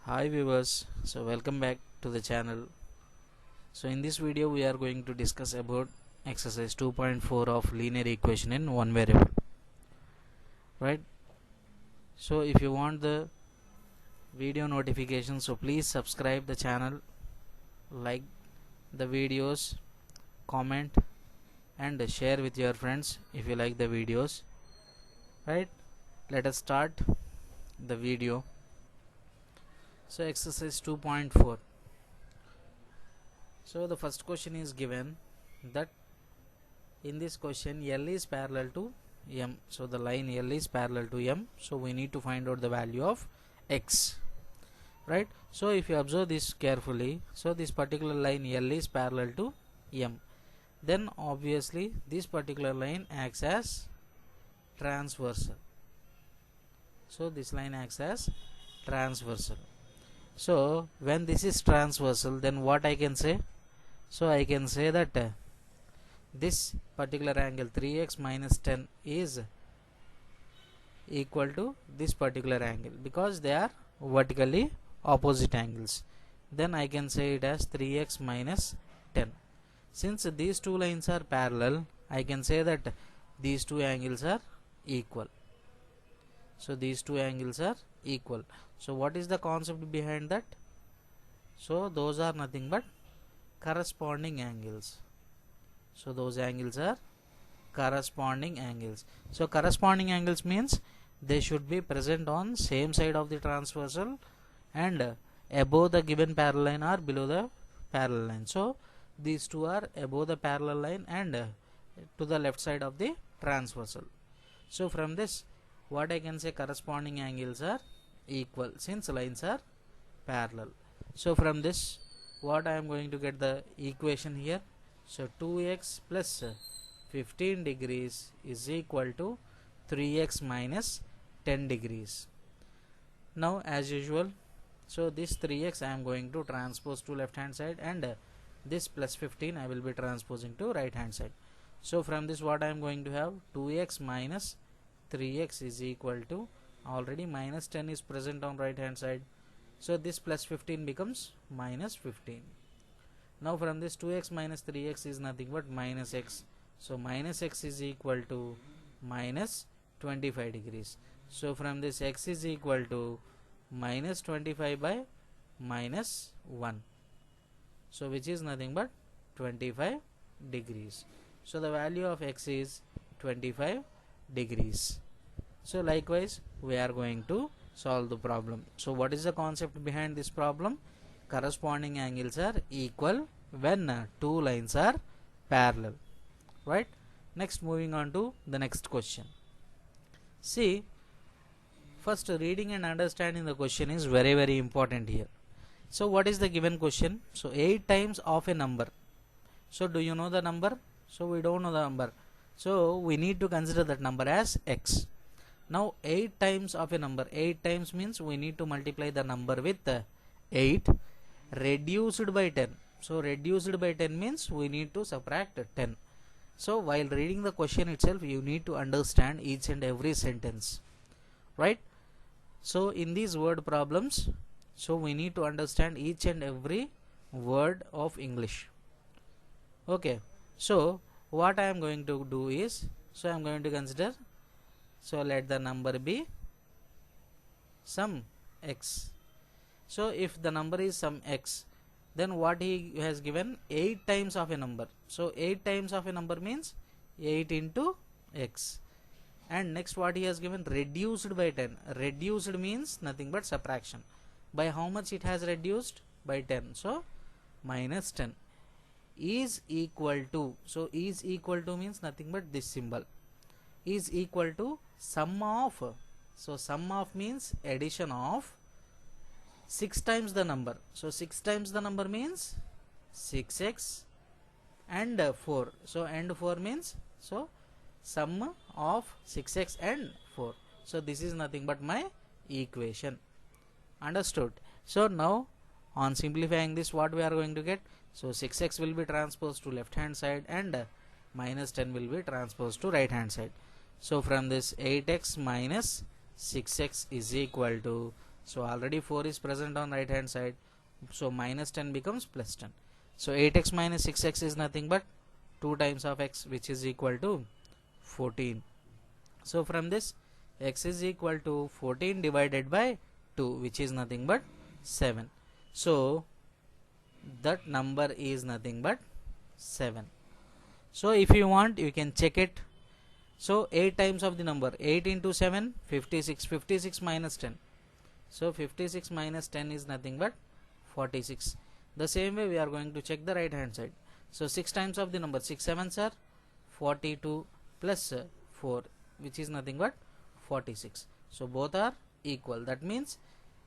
Hi viewers, so welcome back to the channel. So in this video we are going to discuss about exercise 2.4 of linear equation in one variable, right? So if you want the video notification, so please subscribe the channel, like the videos, comment and share with your friends if you like the videos, right? Let us start the video. So exercise 2.4. So the first question is given that in this question L is parallel to M. So the line L is parallel to M. So we need to find out the value of X, right? So if you observe this carefully, so this particular line L is parallel to M. Then obviously this particular line acts as transversal. So this line acts as transversal. So when this is transversal, then what I can say? So I can say that this particular angle 3x minus 10 is equal to this particular angle because they are vertically opposite angles. Then I can say it as 3x minus 10. Since these two lines are parallel, I can say that these two angles are equal. So these two angles are equal. So what is the concept behind that? So those are nothing but corresponding angles. So those angles are corresponding angles. So corresponding angles means they should be present on same side of the transversal and above the given parallel line or below the parallel line. So these two are above the parallel line and to the left side of the transversal. So from this what I can say, corresponding angles are equal since lines are parallel. So from this what I am going to get the equation here. So 2x plus 15 degrees is equal to 3x minus 10 degrees. Now as usual, so this 3x I am going to transpose to left hand side and this plus 15 I will be transposing to right hand side. So from this what I am going to have, 2x minus 3x is equal to, already minus 10 is present on right hand side, so this plus 15 becomes minus 15. Now from this 2x minus 3x is nothing but minus x. So minus x is equal to minus 25 degrees. So from this x is equal to minus 25 by minus 1. So which is nothing but 25 degrees. So the value of x is 25 degrees. So likewise we are going to solve the problem. So what is the concept behind this problem? Corresponding angles are equal when two lines are parallel, right? Next, moving on to the next question. See, first reading and understanding the question is very important here. So what is the given question? So 8 times of a number. So do you know the number? So we don't know the number, so we need to consider that number as x. Now 8 times of a number, 8 times means we need to multiply the number with 8 reduced by 10. So reduced by 10 means we need to subtract 10. So while reading the question itself you need to understand each and every sentence, right? So in these word problems, so we need to understand each and every word of English. Okay, so what I am going to do is, so I am going to consider, so let the number be some x. So if the number is some x, then what he has given, 8 times of a number. So 8 times of a number means 8 into x. And next what he has given, reduced by 10. Reduced means nothing but subtraction. By how much it has reduced? By 10. So minus 10 is equal to, so is equal to means nothing but this symbol, is equal to sum of, so sum of means addition of 6 times the number. So 6 times the number means 6x and 4. So and 4 means, so sum of 6x and 4. So this is nothing but my equation. Understood? So now on simplifying this what we are going to get, so 6x will be transposed to left hand side and minus 10 will be transposed to right hand side. So from this 8x minus 6x is equal to So already 4 is present on right hand side, so minus 10 becomes plus 10. So 8x minus 6x is nothing but 2 times of x, which is equal to 14. So from this, x is equal to 14 divided by 2, which is nothing but 7. So that number is nothing but 7. So if you want, you can check it. So 8 times of the number, 8 into 7, 56. 56 minus 10. So 56 minus 10 is nothing but 46. The same way we are going to check the right hand side. So 6 times of the number, 6 sevens are 42 plus 4, which is nothing but 46. So both are equal. That means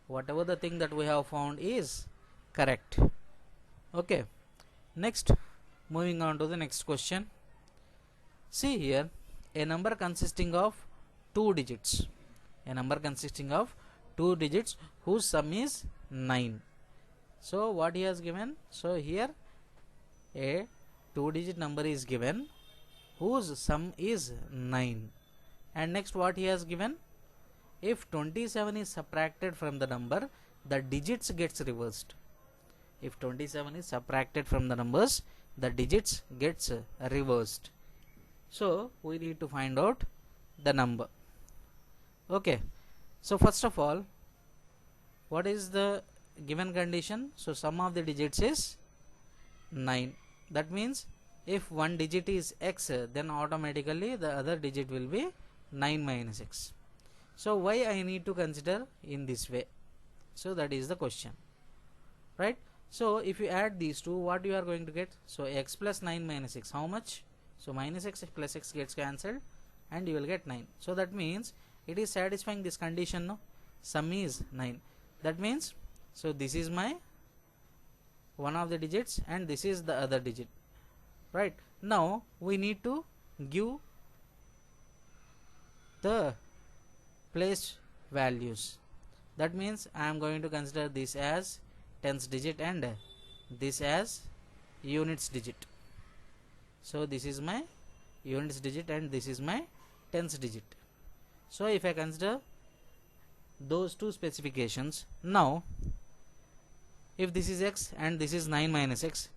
whatever the thing that we have found is correct. Okay. Next, moving on to the next question. See here, a number consisting of 2 digits. A number consisting of 2 digits whose sum is 9. So what he has given? So here a 2-digit number is given whose sum is 9. And next what he has given? If 27 is subtracted from the number, the digits gets reversed. If 27 is subtracted from the numbers, the digits gets reversed. So we need to find out the number. Okay. So first of all, what is the given condition? So sum of the digits is 9. That means if one digit is x, then automatically the other digit will be 9 minus x. So why I need to consider in this way? So that is the question, right? So if you add these two, what you are going to get? So x plus 9 minus x, how much? So minus x plus x gets cancelled and you will get 9. So that means it is satisfying this condition, no? Sum is 9. That means, so this is my one of the digits and this is the other digit, right? Now we need to give the place values. That means I am going to consider this as tens digit and this as units digit. So this is my units digit and this is my tens digit. So if I consider those two specifications, now if this is x and this is 9 minus x,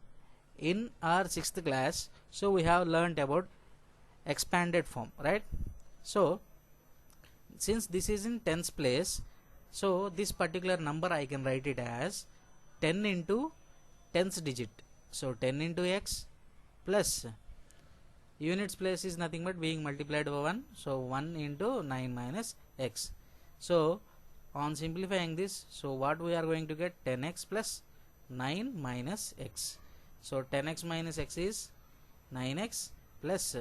in our 6th class, so we have learnt about expanded form, right? So since this is in tens place, so this particular number I can write it as 10 into tens digit. So 10 into x plus units place is nothing but being multiplied by 1, so 1 into 9 minus x. So on simplifying this, so what we are going to get? 10x plus 9 minus x. So 10x minus x is 9x plus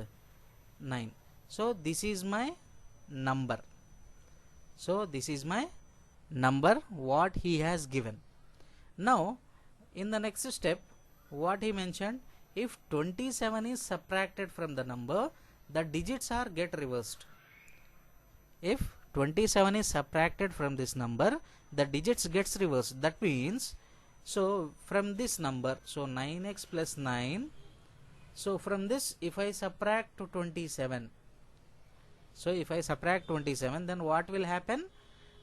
9. So this is my number. So this is my number what he has given. Now in the next step, what he mentioned, if 27 is subtracted from the number, the digits are get reversed. If 27 is subtracted from this number, the digits gets reversed. That means, so from this number, so 9x plus 9, so from this if I subtract to 27, so if I subtract 27, then what will happen?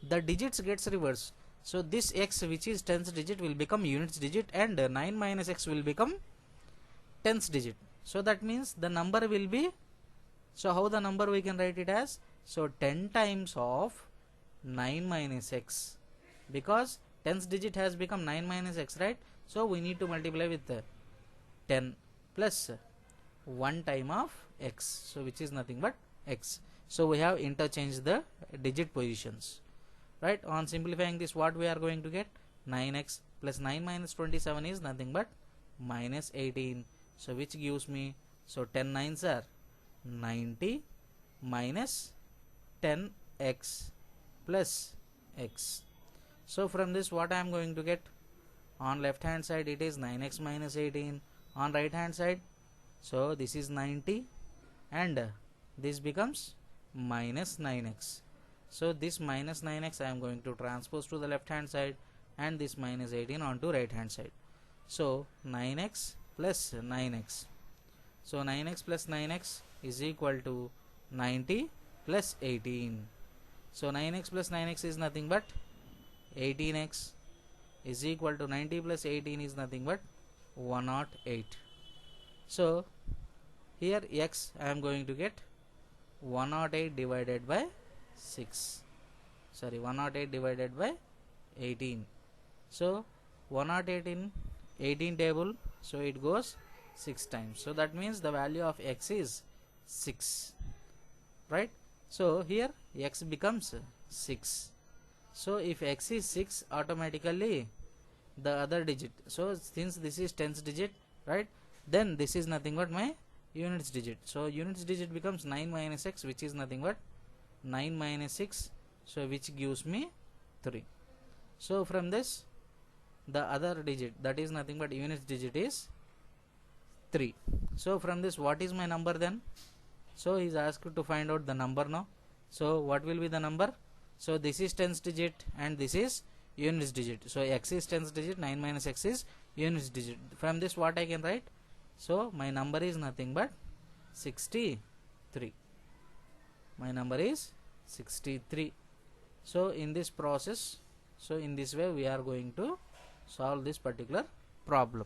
The digits gets reversed. So this x, which is tens digit, will become units digit and 9 minus x will become tens digit. So that means the number will be, so how the number we can write it as? So 10 times of 9 minus x, because tens digit has become 9 minus x, right? So we need to multiply with 10 plus 1 time of x, so which is nothing but x. So we have interchanged the digit positions, right? On simplifying this, what we are going to get? 9x plus 9 minus 27 is nothing but minus 18. So which gives me, so 10 nines are 90 minus 10x plus x. So from this, what I am going to get? On left hand side it is 9x minus 18, on right hand side, so this is 90 and this becomes minus 9x. So this minus 9x I am going to transpose to the left hand side and this minus 18 onto right hand side. So 9x plus 9x. So 9x plus 9x is equal to 90 plus 18. So 9x plus 9x is nothing but 18x is equal to 90 plus 18 is nothing but 108. So here x I am going to get 108 divided by 6. Sorry, 108 divided by 18. So 108 in 18 table, so it goes 6 times. So that means the value of x is 6, right? So here x becomes 6. So if x is 6, automatically the other digit, so since this is tens digit, right, then this is nothing but my units digit. So units digit becomes 9 minus x, which is nothing but 9 minus 6, so which gives me 3. So from this, the other digit, that is nothing but units digit, is 3. So from this, what is my number then? So he is asked to find out the number now. So what will be the number? So this is tens digit and this is units digit. So x is tens digit, 9 minus x is units digit. From this, what I can write? So my number is nothing but 63. My number is 63. So in this process, so in this way we are going to solve this particular problem,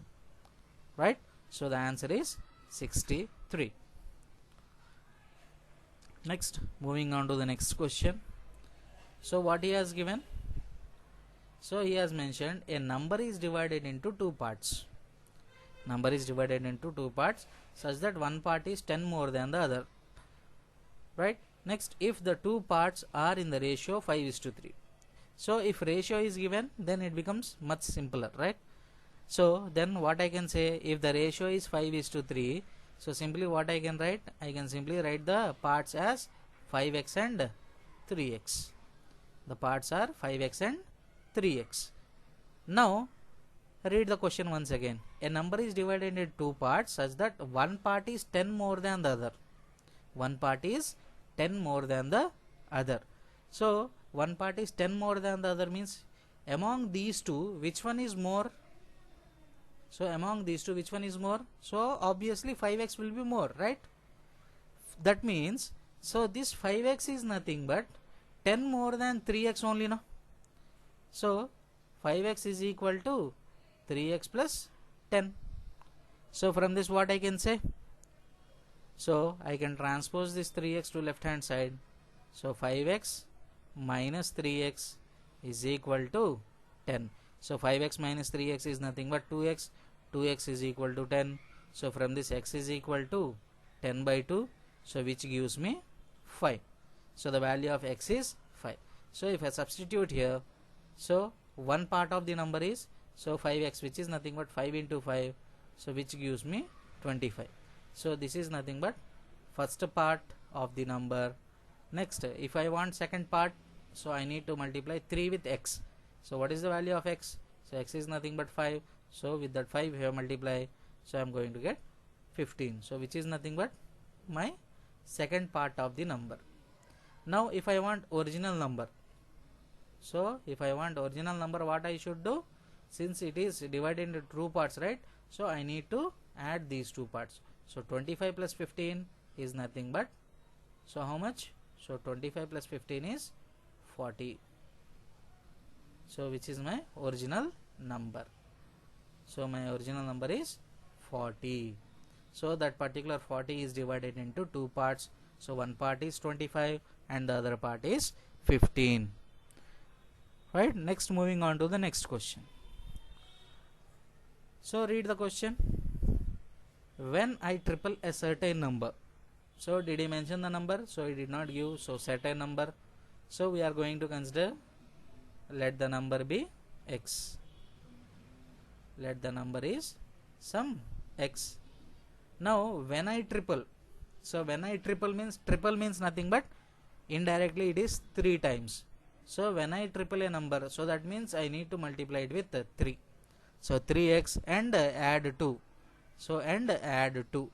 right? So the answer is 63. Next, moving on to the next question. So what he has given? So he has mentioned a number is divided into two parts. Number is divided into two parts such that one part is 10 more than the other, right? Next, if the two parts are in the ratio 5:3. So if ratio is given, then it becomes much simpler, right? So then what I can say, if the ratio is 5:3, so simply what I can write? I can simply write the parts as 5x and 3x. The parts are 5x and 3x. Now read the question once again. A number is divided into two parts such that one part is 10 more than the other. One part is 10 more than the other. So one part is 10 more than the other means among these two, which one is more? So among these two, which one is more? So obviously 5x will be more, right? That means, so this 5x is nothing but 10 more than 3x only, no? So 5x is equal to 3x plus 10. So from this, what I can say? So I can transpose this 3x to left hand side. So 5x minus 3x is equal to 10. So 5x minus 3x is nothing but 2x. 2x is equal to 10. So from this, x is equal to 10 by 2. So which gives me 5. So the value of x is 5. So if I substitute here, so one part of the number is, so 5x, which is nothing but 5 into 5. So which gives me 25. So this is nothing but first part of the number. Next, if I want second part, so I need to multiply 3 with x. So what is the value of x? So x is nothing but 5. So with that 5 here multiply, so I am going to get 15. So which is nothing but my second part of the number. Now if I want original number, so if I want original number, what I should do? Since it is divided into two parts, right? So I need to add these two parts. So 25 plus 15 is nothing but, so how much? So 25 plus 15 is 40. So which is my original number? So my original number is 40. So that particular 40 is divided into two parts. So one part is 25 and the other part is 15. Right? Next, moving on to the next question. So read the question. When I triple a certain number. So did he mention the number? So he did not give. So certain number. So we are going to consider, let the number be x. Let the number is some x. Now when I triple, so when I triple means nothing but indirectly it is 3 times. So when I triple a number, so that means I need to multiply it with 3. So 3x and add 2. So and add 2.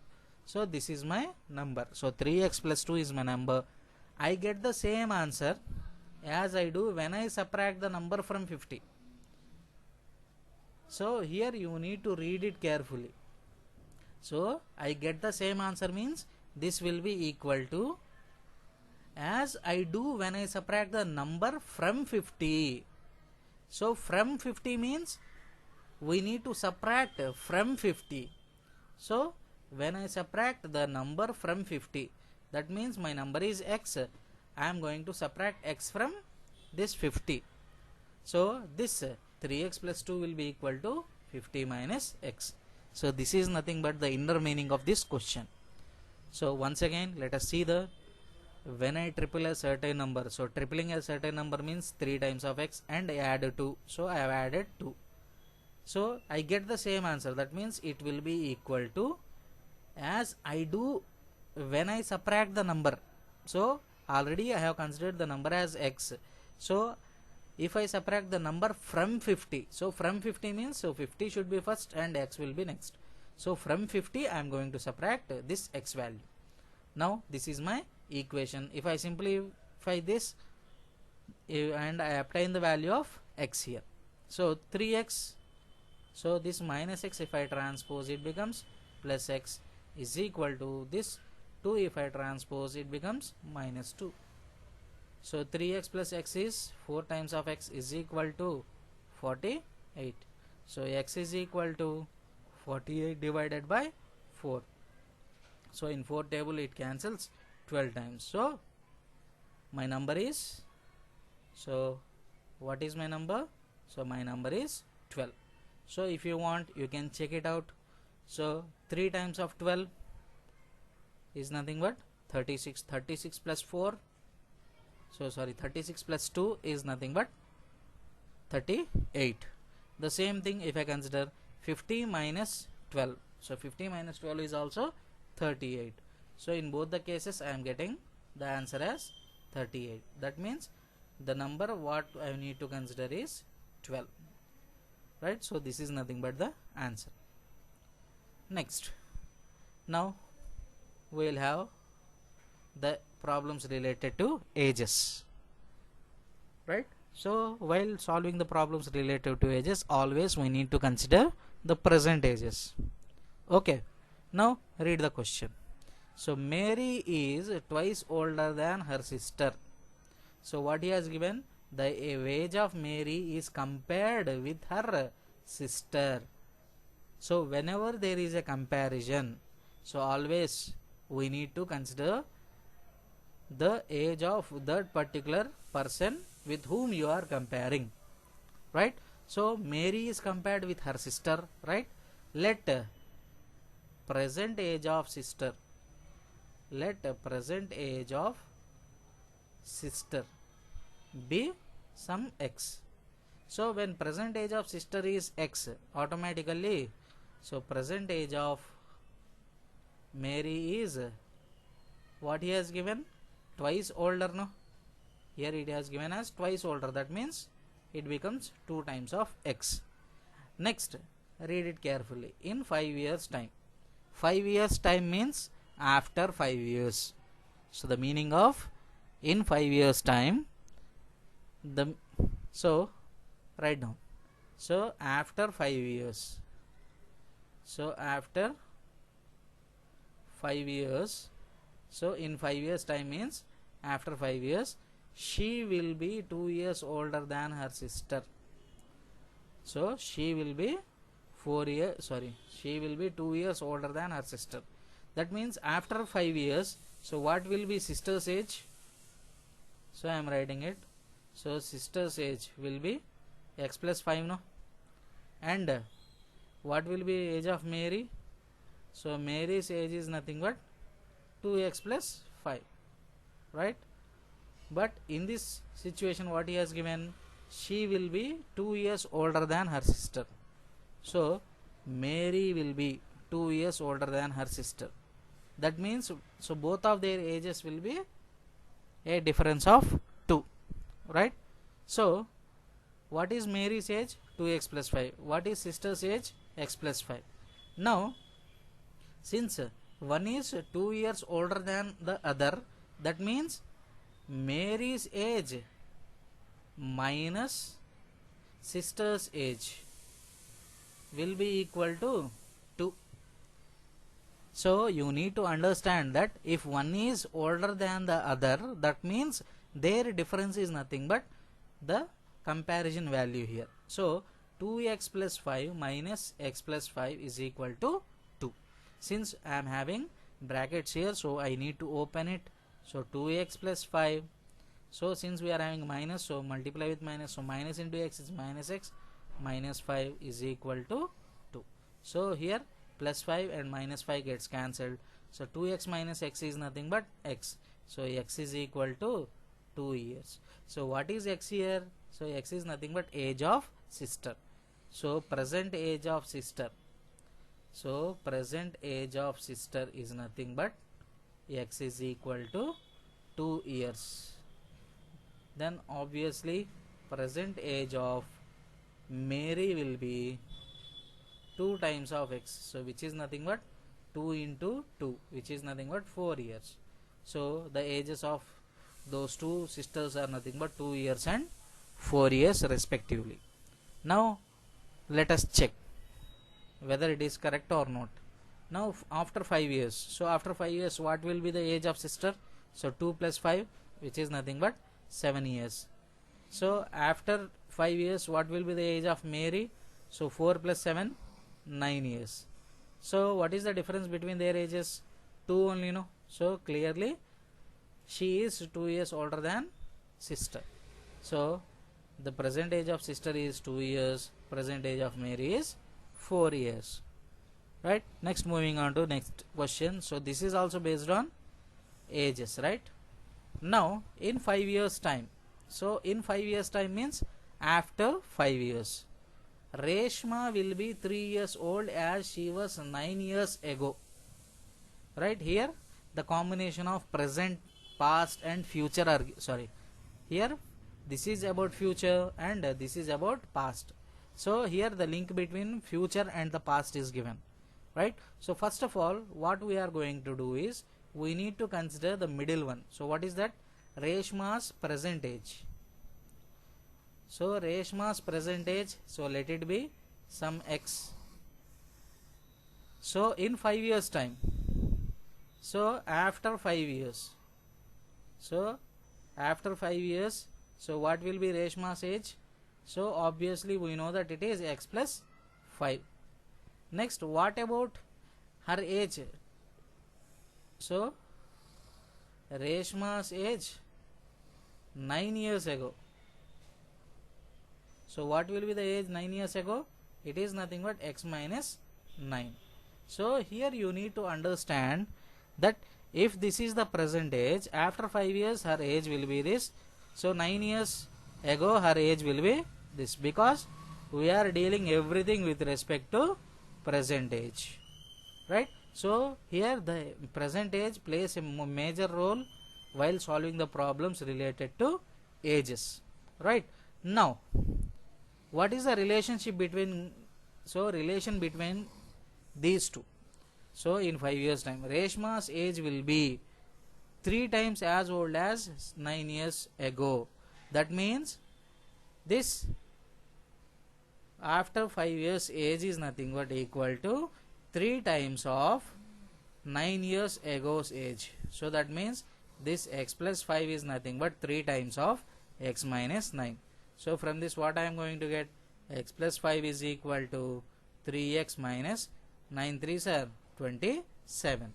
So this is my number. So 3x plus 2 is my number. I get the same answer as I do when I subtract the number from 50. So here you need to read it carefully. So I get the same answer means this will be equal to as I do when I subtract the number from 50. So from 50 means we need to subtract from 50. So when I subtract the number from 50, that means my number is x. I am going to subtract x from this 50. So this 3x plus 2 will be equal to 50 minus x. So this is nothing but the inner meaning of this question. So once again, let us see the when I triple a certain number. So tripling a certain number means 3 times of x and I add 2. So I have added 2. So I get the same answer. That means it will be equal to, as I do when I subtract the number. So already I have considered the number as x. So if I subtract the number from 50, so from 50 means, so 50 should be first and x will be next. So from 50 I am going to subtract this x value. Now this is my equation. If I simplify this and I obtain the value of x here, so 3x, so this minus x, if I transpose, it becomes plus x, is equal to this 2, if I transpose, it becomes minus 2. So 3x plus x is 4 times of x is equal to 48. So x is equal to 48 divided by 4. So in 4 table it cancels 12 times. So my number is, so what is my number? So my number is 12. So if you want, you can check it out. So 3 times of 12 is nothing but 36. 36 plus 4, so sorry, 36 plus 2 is nothing but 38. The same thing if I consider 50 minus 12. So 50 minus 12 is also 38. So in both the cases I am getting the answer as 38. That means the number what I need to consider is 12. Right? So this is nothing but the answer. Next, now we will have the problems related to ages. Right? So while solving the problems related to ages, always we need to consider the present ages. Okay, now read the question. So Mary is twice older than her sister. So what he has given, the age of Mary is compared with her sister. So whenever there is a comparison, so always we need to consider the age of that particular person with whom you are comparing, right? So Mary is compared with her sister, right? Let present age of sister, let present age of sister be some x. So when present age of sister is x, automatically, so present age of Mary is what he has given, twice older, no? Here it has given as twice older, that means it becomes 2 times of x. Next, read it carefully. In 5 years time, 5 years time means after 5 years. So the meaning of in 5 years time, the, so write down, so after 5 years, so after 5 years, so in 5 years time means after 5 years, she will be 2 years older than her sister. So she will be 4 years, sorry, she will be 2 years older than her sister. That means after 5 years, so what will be sister's age? So I am writing it. So sister's age will be x plus 5, no? And what will be age of Mary? So Mary's age is nothing but 2x plus 5, right? But in this situation what he has given, she will be 2 years older than her sister. So Mary will be 2 years older than her sister. That means, so both of their ages will be a difference of 2, right? So what is Mary's age? 2x plus 5. What is sister's age? X plus 5. Now since one is 2 years older than the other, that means Mary's age minus sister's age will be equal to 2. So you need to understand that if one is older than the other, that means their difference is nothing but the comparison value here. So 2x plus 5 minus x plus 5 is equal to 2. Since I am having brackets here, so I need to open it. So 2x plus 5. So since we are having minus, so multiply with minus, so minus into x is minus x, minus 5 is equal to 2. So here plus 5 and minus 5 gets cancelled. So 2x minus x is nothing but x. So x is equal to 2 years. So what is x here? So x is nothing but age of sister. So present age of sister. So present age of sister is nothing but x is equal to 2 years. Then obviously present age of Mary will be 2 times of x. So which is nothing but 2 into 2, which is nothing but 4 years. So the ages of those two sisters are nothing but 2 years and 4 years respectively. Now let us check whether it is correct or not. Now after 5 years, so after 5 years what will be the age of sister? So 2 plus 5, which is nothing but 7 years. So after 5 years what will be the age of Mary? So 4 plus 7, 9 years. So what is the difference between their ages? 2 only, no? So clearly she is 2 years older than sister. So the present age of sister is 2 years, present age of Mary is 4 years. Right? Next, moving on to next question. So this is also based on ages, right? Now in 5 years time, so in 5 years time means after 5 years, Reshma will be 3 years old as she was 9 years ago. Right? Here the combination of present, past and future are, sorry, here this is about future and this is about past. So here the link between future and the past is given, right? So first of all what we are going to do is we need to consider the middle one. So what is that? Reshma's present age. So Reshma's present age, so let it be some x. So in 5 years time, so after 5 years, so after 5 years, so what will be Reshma's age? So obviously we know that it is x plus 5. Next, what about her age? So Reshma's age 9 years ago. So what will be the age 9 years ago? It is nothing but x minus 9. So here you need to understand that if this is the present age, after 5 years her age will be this. So 9 years ago her age will be this, because we are dealing everything with respect to present age, right? So here the present age plays a major role while solving the problems related to ages, right? Now what is the relationship between, so relation between these two? So in 5 years time Reshma's age will be 3 times as old as 9 years ago. That means this after 5 years age is nothing but equal to 3 times of 9 years ago's age. So that means this x plus 5 is nothing but 3 times of x minus 9. So from this what I am going to get? X plus 5 is equal to 3x minus 9 3s are 27.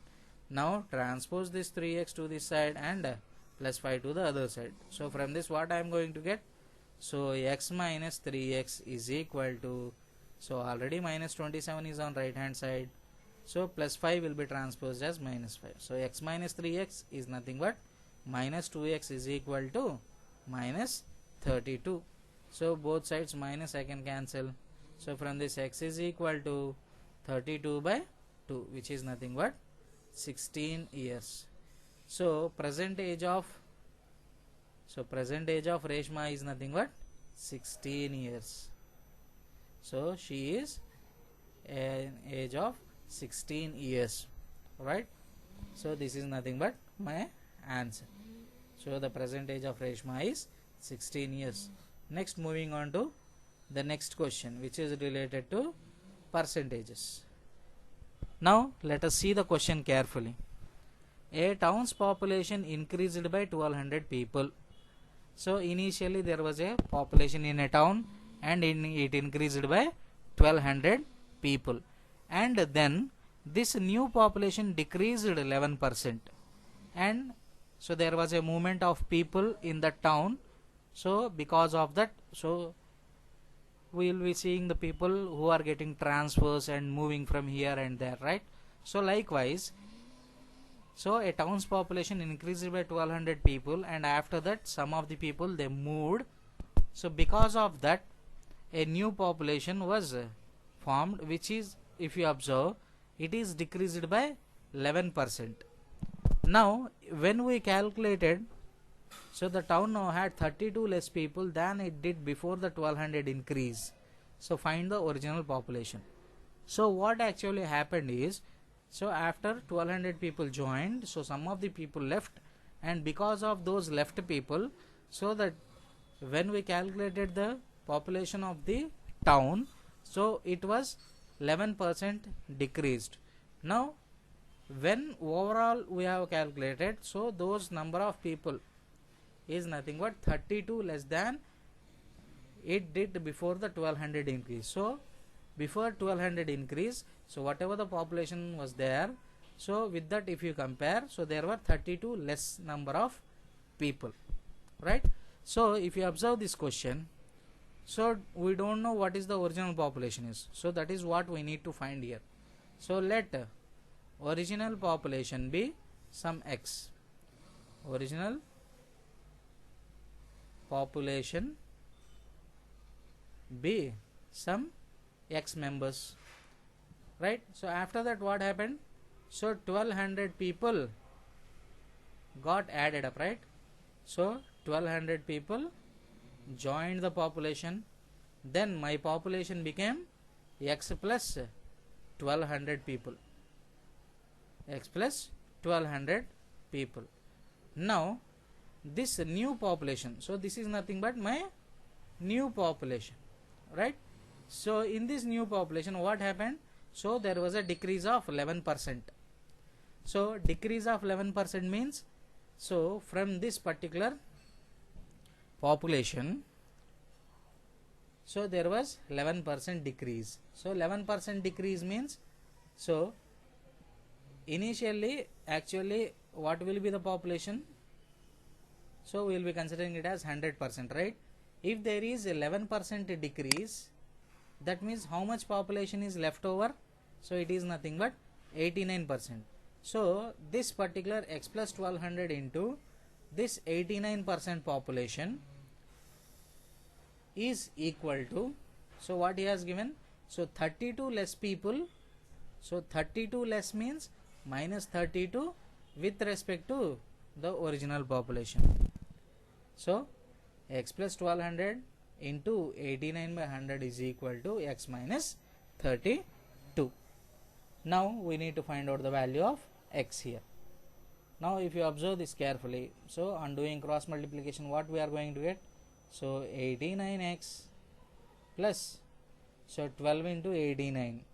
Now transpose this 3x to this side and plus 5 to the other side. So from this what I am going to get? So x minus 3x is equal to, so already minus 27 is on right hand side, so plus 5 will be transposed as minus 5. So x minus 3x is nothing but minus 2x is equal to minus 32. So both sides minus I can cancel. So from this x is equal to 32 by 2, which is nothing but 16 years. So present age of Reshma is nothing but 16 years. So she is an age of 16 years, right? So this is nothing but my answer. So the present age of Reshma is 16 years. Next, moving on to the next question, which is related to percentages. Now let us see the question carefully. A town's population increased by 1200 people. So initially there was a population in a town, and it increased by 1200 people, and then this new population decreased 11%, and so there was a movement of people in the town. So because of that, so we will be seeing the people who are getting transfers and moving from here and there, right? So likewise, so a town's population increased by 1200 people, and after that some of the people they moved. So because of that, a new population was formed, which is, if you observe, it is decreased by 11%. Now when we calculated, so the town now had 32 less people than it did before the 1200 increase. So find the original population. So what actually happened is, so after 1200 people joined, so some of the people left, and because of those left people, so that when we calculated the population of the town, so it was 11% decreased. Now when overall we have calculated, so those number of people is nothing but 32 less than it did before the 1200 increase. So before 1200 increase, so whatever the population was there, so with that if you compare, so there were 32 less number of people, right? So if you observe this question, so we don't know what is the original population is, so that is what we need to find here. So let original population be some x, original population be some x members, right? So after that what happened, so 1200 people got added up, right? So 1200 people joined the population, then my population became x plus 1200 people, x plus 1200 people. Now this new population, so this is nothing but my new population, right? So in this new population what happened, so there was a decrease of 11%. So decrease of 11% means, so from this particular population, so there was 11% decrease. So 11% decrease means, so initially actually what will be the population, so we will be considering it as 100%, right? If there is 11% decrease, that means how much population is left over, so it is nothing but 89%. So this particular x plus 1200 into this 89% population is equal to, so what he has given, so 32 less people, so 32 less means minus 32 with respect to the original population. So x plus 1200 into 89 by 100 is equal to x minus 32. Now we need to find out the value of x here. Now if you observe this carefully, so on doing cross multiplication, what we are going to get, so 89x plus, so 12 into 89,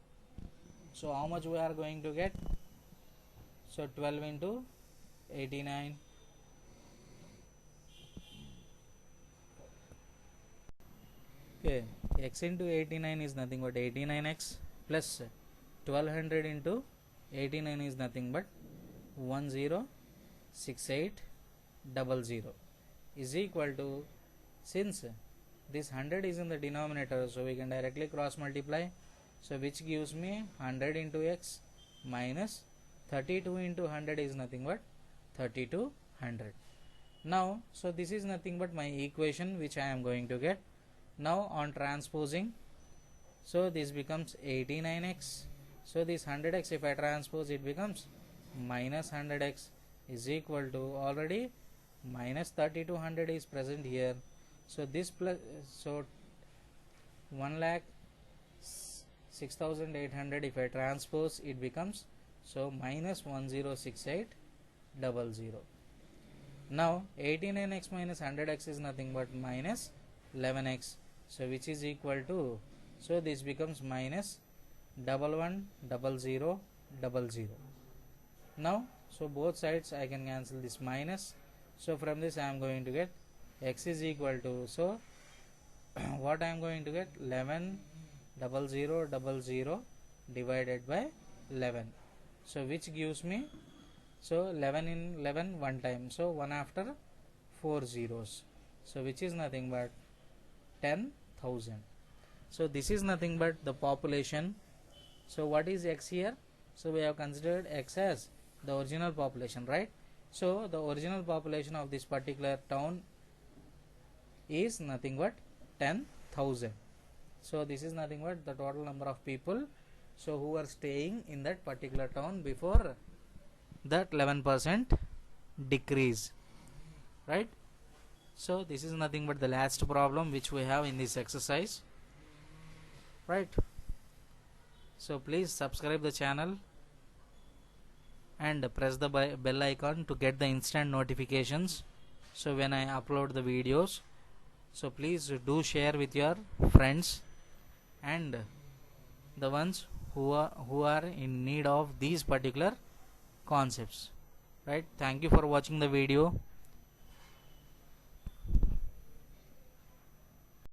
so how much we are going to get, so 12 into 89, okay, x into 89 is nothing but 89x plus 1200 into 89 is nothing but 106800 is equal to, since this 100 is in the denominator, so we can directly cross multiply, so which gives me 100 into x minus 32 into 100 is nothing but 3200. Now so this is nothing but my equation which I am going to get. Now on transposing, so this becomes 89x, so this 100x if I transpose, it becomes minus 100x is equal to, already minus 3200 is present here, so this plus, so 1,06,800 if I transpose, it becomes, so minus 106800. Now 89x minus 100x is nothing but minus 11x, so which is equal to, so this becomes minus 111000. Now so both sides I can cancel this minus, so from this I am going to get x is equal to, so what I am going to get, 11,000,000 divided by 11. So which gives me, so 11 in 11 one time, so 1 after 4 zeros, so which is nothing but 10,000. so this is nothing but the population. So what is x here? So we have considered x as the original population, right? So the original population of this particular town is nothing but 10,000. so this is nothing but the total number of people so who are staying in that particular town before that 11% decrease, right? So this is nothing but the last problem which we have in this exercise, right? So please subscribe the channel and press the bell icon to get the instant notifications so when I upload the videos. So please do share with your friends and the ones who are in need of these particular concepts, right? Thank you for watching the video.